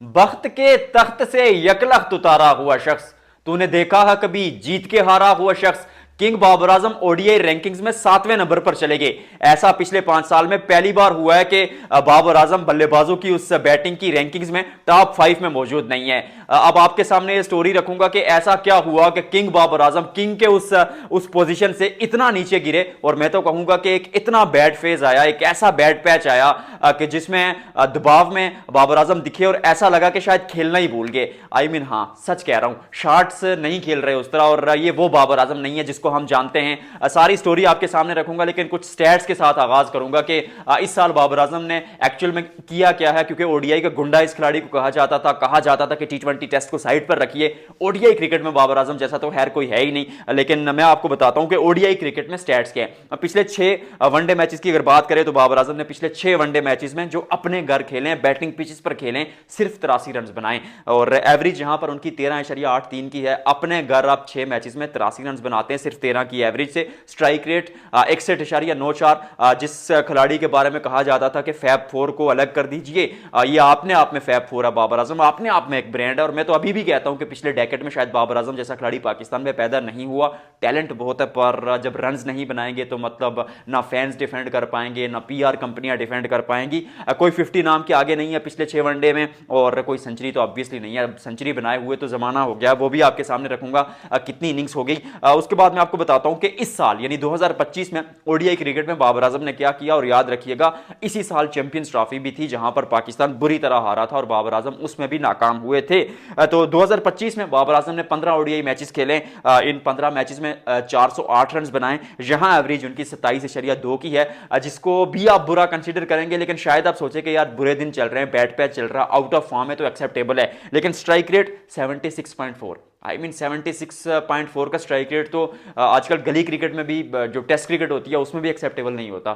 बख्त के तख्त से यकलख्त उतारा हुआ शख्स, तूने देखा है कभी जीत के हारा हुआ शख्स। King Babar Azam ODI rankings में 7वें नंबर पर चले गए। ऐसा पिछले 5 साल में पहली बार हुआ है कि बाबर आजम बल्लेबाजों की उस बैटिंग की रैंकिंग्स में टॉप 5 में मौजूद नहीं है। अब आपके सामने ये स्टोरी रखूंगा कि ऐसा क्या हुआ कि किंग बाबर आजम किंग के उस पोजीशन से इतना नीचे गिरे। और मैं तो कहूंगा कि एक इतना बैड फेज आया, एक ऐसा बैड पैच आया कि जिसमें दबाव में बाबर आजम दिखे और ऐसा लगा कि शायद खेलना ही भूल गए। आई मीन हाँ, सच कह रहा हूं, शॉट्स नहीं खेल रहे उस तरह, और ये वो बाबर आजम नहीं है जिसको हम जानते हैं। सारी स्टोरी आपके सामने रखूंगा, लेकिन कुछ स्टैट्स के साथ आगाज करूंगा कि इस साल बाबर आजम ने एक्चुअल में किया क्या है। क्योंकि ओडीआई का गुंडा इस खिलाड़ी को कहा जाता था कि टी20 टेस्ट को साइड पर रखिए, ओडीआई क्रिकेट में बाबर आजम जैसा तो खैर कोई है ही नहीं। लेकिन मैं आपको बताता हूं कि ओडीआई क्रिकेट में स्टैट्स क्या है। पिछले 6 वनडे मैचेस की अगर बात करें तो बाबर आजम ने पिछले 6 वनडे मैचेस में जो अपने घर खेले, बैटिंग पिचेस पर खेले, सिर्फ 83 रन बनाए। और एवरेज यहां पर उनकी 13.83 की है। अपने घर आप 6 मैचेस में 83 रन बनाते हैं सिर्फ 13 की एवरेज से। Strike rate 61.94। जिस खिलाड़ी के बारे में कहा जाता था कि फैब 4 को अलग कर दीजिए, ये आपने आप में फैब 4 है। बाबर आजम अपने आप में एक ब्रांड है। और मैं तो अभी भी कहता हूं कि पिछले डेकेड में शायद बाबर आजम जैसा खिलाड़ी पाकिस्तान में पैदा नहीं हुआ। टैलेंट बहुत है, पर जब रन नहीं बनाएंगे तो मतलब ना फैंस डिफेंड कर पाएंगे, ना पीआर कंपनियां डिफेंड कर पाएंगी। कोई 50 नाम के आगे नहीं है पिछले 6 वनडे में, और कोई सेंचुरी तो ऑब्वियसली नहीं है। सेंचुरी बनाए हुए तो जमाना हो गया, वो भी आपके सामने रखूंगा कितनी इनिंग्स हो गई। उसके बाद मैं आपको बताता हूं कि इस साल यानी 2025 में ओडीआई क्रिकेट में बाबर आजम ने क्या किया। और याद रखिएगा, इसी साल चैंपियंस ट्रॉफी भी थी जहां पर पाकिस्तान बुरी तरह हारा था और बाबर आजम उसमें भी नाकाम हुए थे। तो 2025 में बाबर आजम ने 15 ओडीआई मैचेस खेले। इन 15 मैचेस में 408 रन बनाए। यहां एवरेज उनकी 27.2 की है, जिसको भी आप बुरा कंसीडर करेंगे। लेकिन शायद आप सोचे कि यार बुरे दिन चल रहे हैं, बैट पैच चल रहा, आउट ऑफ फॉर्म है, तो एक्सेप्टेबल है। लेकिन स्ट्राइक रेट 76.4, आई मीन 76.4 का स्ट्राइक रेट तो आजकल गली क्रिकेट में भी, जो टेस्ट क्रिकेट होती है उसमें भी एक्सेप्टेबल नहीं होता।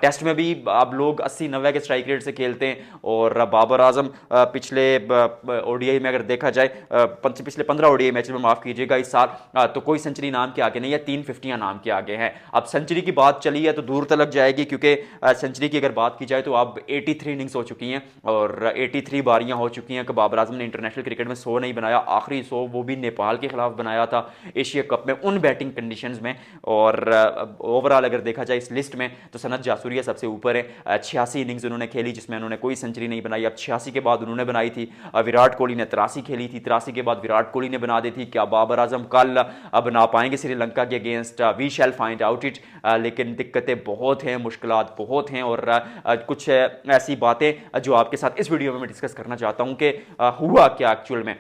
टेस्ट में भी अब लोग 80-90 के स्ट्राइक रेट से खेलते हैं। और बाबर आजम पिछले ओडीआई में अगर देखा जाए, पिछले 15 ओडीआई मैच में, माफ कीजिएगा, इस साल तो कोई सेंचुरी नाम के आगे नहीं है, 350 नाम के आगे हैं। अब सेंचुरी की बात चली है तो दूर तलक जाएगी, क्योंकि सेंचुरी की अगर बात की जाए तो अब 83 इनिंग्स हो चुकी हैं और 83 बारियां हो चुकी हैं कि बाबर आजम ने इंटरनेशनल क्रिकेट में 100 नहीं बनाया। आखिरी 100 वो भी नेपाल के खिलाफ बनाया था एशिया कप में, उन बैटिंग कंडीशंस में। और ओवरऑल अगर देखा जाए इस लिस्ट में तो सनत जासूरिया सबसे ऊपर है। 86 इनिंग्स उन्होंने खेली जिसमें उन्होंने कोई सेंचुरी नहीं बनाई। अब 86 के बाद उन्होंने बनाई थी। विराट कोहली ने 83 खेली थी, 83 के बाद विराट कोहली ने बना दी थी। क्या बाबर आजम कल बना पाएंगे श्रीलंका के against? We shall find out it. लेकिन दिक्कतें बहुत हैं, मुश्किलात बहुत हैं, और कुछ ऐसी बातें जो आपके साथ इस वीडियो में मैं डिस्कस करना चाहता हूं कि हुआ क्या एक्चुअल में।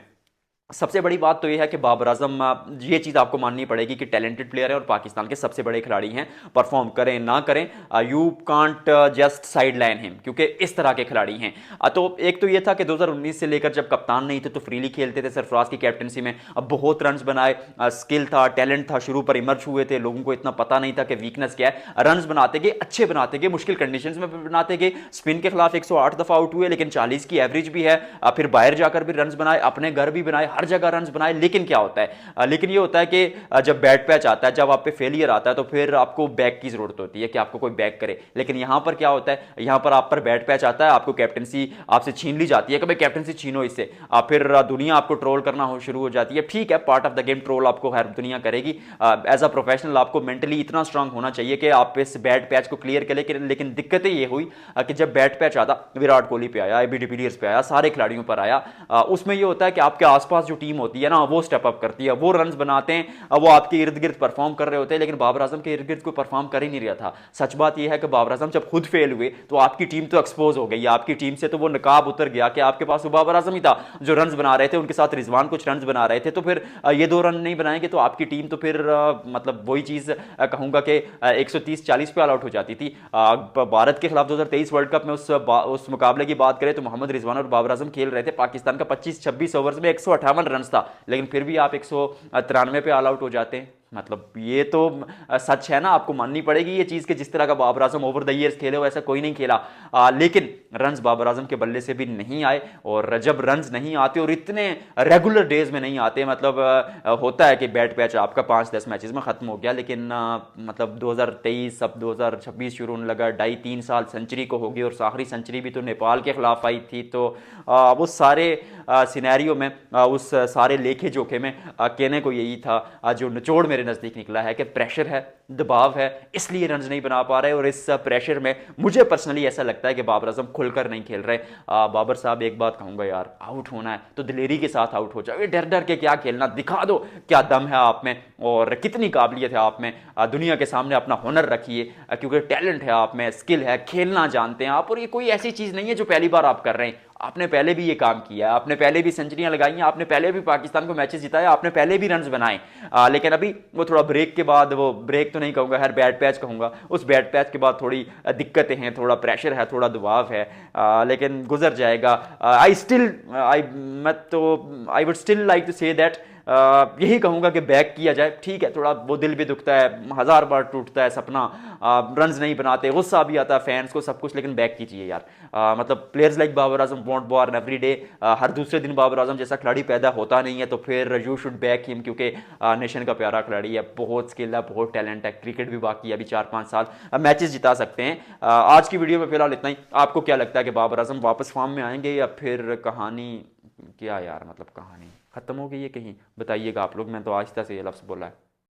सबसे बड़ी बात तो यह है कि बाबर आजम, ये चीज़ आपको माननी पड़ेगी कि टैलेंटेड प्लेयर है और पाकिस्तान के सबसे बड़े खिलाड़ी हैं। परफॉर्म करें ना करें, you can't just side line him, क्योंकि इस तरह के खिलाड़ी हैं। तो एक तो ये था कि 2019 से लेकर जब कप्तान नहीं थे तो फ्रीली खेलते थे सरफराज की कैप्टनसी में। अब बहुत रन बनाए, स्किल था, टैलेंट था, शुरू पर इमर्ज हुए थे। लोगों को इतना पता नहीं था कि वीकनेस क्या है। रन बनाते गए, अच्छे बनाते गए, मुश्किल कंडीशंस में बनाते गए। स्पिन के खिलाफ 108 दफा आउट हुए, लेकिन 40 की एवरेज भी है। फिर बाहर जाकर भी रन बनाए, अपने घर भी बनाए, हर जगह रन बनाए। लेकिन क्या होता है, लेकिन ये होता है कि जब बैट पैच आता है, जब आप पे फेलियर आता है, तो फिर आपको बैक की जरूरत होती है कि आपको कोई बैक करे। लेकिन यहां पर क्या होता है, यहां पर आप पर बैट पैच आता है, आपको कैप्टनसी आपसे छीन ली जाती है कि भाई कैप्टनसी छीनो इससे। फिर दुनिया आपको ट्रोल करना शुरू हो जाती है। ठीक है, part of the game, troll आपको हर दुनिया करेगी। एज अ प्रोफेशनल आपको मेंटली इतना स्ट्रांग होना चाहिए कि आप इस बैट पैच को क्लियर करें। लेकिन दिक्कतें ये हुई कि जब बैट पैच आता, विराट कोहली पे आया, एबी डिविलियर्स पे आया, सारे खिलाड़ियों पर आया, उसमें ये होता है कि आपके आसपास जो टीम होती है ना, वो स्टेप अप करती है, वो रन बनाते हैं, वो आपके इर्द गिर्द परफॉर्म कर रहे होते हैं। लेकिन बाबर आजम के इर्द गिर्द कोई परफॉर्म कर ही नहीं रहा था। सच बात यह है कि बाबर आजम जब खुद फेल हुए तो आपकी टीम तो एक्सपोज हो गई, आपकी टीम से तो वो नकाब उतर गया कि आपके पास बाबर आजम ही था जो रन बना रहे थे, उनके साथ रिजवान कुछ रन बना रहे थे। तो फिर ये 2 रन नहीं बनाएंगे तो आपकी टीम तो फिर मतलब वही चीज कहूंगा कि 130-40 पे ऑल आउट हो जाती थी। भारत के खिलाफ 2023 वर्ल्ड कप में उस मुकाबले की बात करें तो मोहम्मद रिजवान और बाबर आजम खेल रहे थे। पाकिस्तान का 25-26 ओवर्स में 158 रन था, लेकिन फिर भी आप 193 पे ऑल आउट हो जाते हैं। मतलब ये तो सच है ना, आपको माननी पड़ेगी ये चीज़ कि जिस तरह का Babar Azam over the years खेले हो ऐसा कोई नहीं खेला। लेकिन रन्स बाबर आजम के बल्ले से भी नहीं आए, और जब रन्स नहीं आते और इतने रेगुलर डेज में नहीं आते, मतलब होता है कि बैट पैच आपका 5-10 मैचेस में ख़त्म हो गया, लेकिन मतलब 2023 अब 2026 शुरू होने लगा, 2.5-3 साल सेंचुरी को होगी, और आखिरी सेंचुरी भी तो नेपाल के खिलाफ आई थी। तो वो सारे सिनेरियो में, उस सारे लेखे जोखे में कहने को यही था, जो निचोड़ मेरे नज़दीक निकला है कि प्रेशर है, दबाव है, इसलिए रन नहीं बना पा रहे। और इस प्रेशर में मुझे पर्सनली ऐसा लगता है कि बाबर आजम खुलकर नहीं खेल रहे। बाबर साहब, एक बात कहूंगा यार, आउट होना है तो दिलेरी के साथ आउट हो जाओ, डर डर के क्या खेलना, दिखा दो क्या दम है आप में और कितनी काबिलियत है आप में। दुनिया के सामने अपना हुनर रखिए, क्योंकि टैलेंट है आप में, स्किल है, खेलना जानते हैं आप, और ये कोई ऐसी चीज़ नहीं है जो पहली बार आप कर रहे हैं। आपने पहले भी ये काम किया है, आपने पहले भी सेंचुरियां लगाई हैं, आपने पहले भी पाकिस्तान को मैचेस जिताए, आपने पहले भी रन्स बनाए। लेकिन अभी वो थोड़ा ब्रेक के बाद, वो ब्रेक तो नहीं कहूँगा, हर बैड पैच कहूँगा, उस बैड पैच के बाद थोड़ी दिक्कतें हैं, थोड़ा प्रेशर है, थोड़ा दबाव है, लेकिन गुजर जाएगा। I would still like to say that, यही कहूँगा कि बैक किया जाए। ठीक है, थोड़ा वो दिल भी दुखता है, 1000 बार टूटता है सपना, रन्स नहीं बनाते, गुस्सा भी आता है फैंस को, सब कुछ, लेकिन बैक कीजिए यार। मतलब players like Babar Azam want born every day. हर दूसरे दिन बाबर आजम जैसा खिलाड़ी पैदा होता नहीं है, तो फिर यू शुड बैक हिम, क्योंकि नेशन का प्यारा खिलाड़ी है, बहुत स्किल है, बहुत टैलेंट है, क्रिकेट भी बाकी है, अभी 4-5 साल मैचेस जिता सकते हैं। आज की वीडियो में फिलहाल इतना ही। आपको क्या लगता है कि बाबर आजम वापस फॉर्म में आएंगे, या फिर कहानी क्या यार, मतलब कहानी खत्म हो गई है कहीं? बताइएगा आप लोग। मैं तो आहिस्ता से ये लफ्ज़ बोला है।